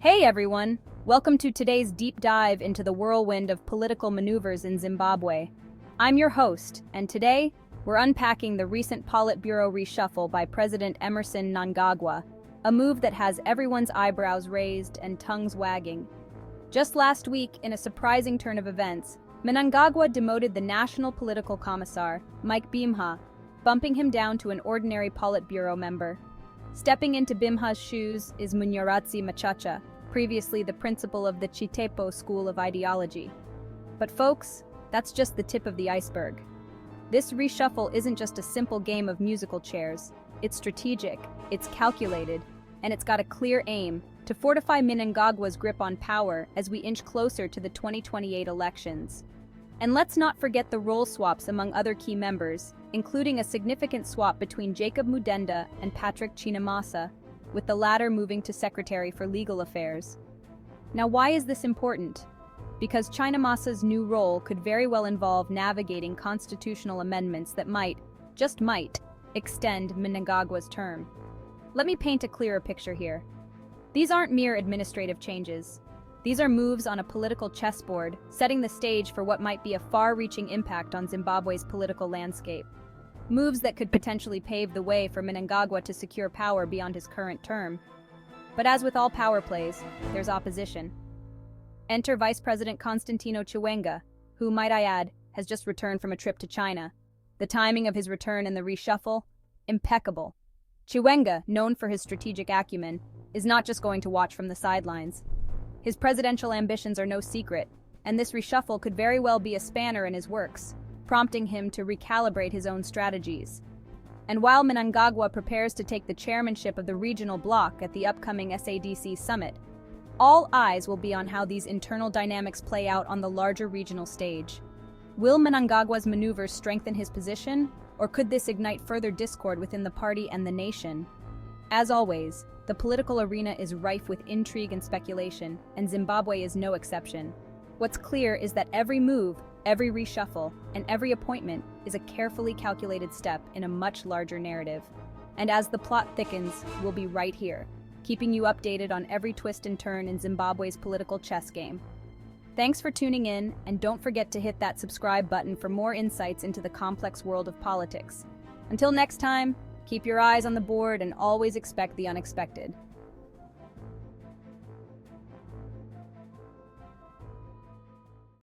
Hey everyone! Welcome to today's deep dive into the whirlwind of political maneuvers in Zimbabwe. I'm your host, and today, we're unpacking the recent Politburo reshuffle by President Emmerson Mnangagwa, a move that has everyone's eyebrows raised and tongues wagging. Just last week, in a surprising turn of events, Mnangagwa demoted the National Political Commissar, Mike Bimha, bumping him down to an ordinary Politburo member. Stepping into Bimha's shoes is Munyaradzi Machacha, previously the principal of the Chitepo School of Ideology. But folks, that's just the tip of the iceberg. This reshuffle isn't just a simple game of musical chairs. It's strategic, it's calculated, and it's got a clear aim to fortify Mnangagwa's grip on power as we inch closer to the 2028 elections. And let's not forget the role swaps among other key members, including a significant swap between Jacob Mudenda and Patrick Chinamasa, with the latter moving to Secretary for Legal Affairs. Now, why is this important? Because Chinamasa's new role could very well involve navigating constitutional amendments that might, just might, extend Mnangagwa's term. Let me paint a clearer picture here. These aren't mere administrative changes. These are moves on a political chessboard, setting the stage for what might be a far-reaching impact on Zimbabwe's political landscape. Moves that could potentially pave the way for Mnangagwa to secure power beyond his current term. But as with all power plays, there's opposition. Enter Vice President Constantino Chiwenga, who, might I add, has just returned from a trip to China. The timing of his return and the reshuffle? Impeccable. Chiwenga, known for his strategic acumen, is not just going to watch from the sidelines. His presidential ambitions are no secret, and this reshuffle could very well be a spanner in his works, prompting him to recalibrate his own strategies. And while Mnangagwa prepares to take the chairmanship of the regional bloc at the upcoming SADC summit, all eyes will be on how these internal dynamics play out on the larger regional stage. Will Mnangagwa's maneuvers strengthen his position, or could this ignite further discord within the party and the nation? As always, the political arena is rife with intrigue and speculation, and Zimbabwe is no exception. What's clear is that every move, every reshuffle, and every appointment is a carefully calculated step in a much larger narrative. And as the plot thickens, we'll be right here, keeping you updated on every twist and turn in Zimbabwe's political chess game. Thanks for tuning in, and don't forget to hit that subscribe button for more insights into the complex world of politics. Until next time, keep your eyes on the board and always expect the unexpected.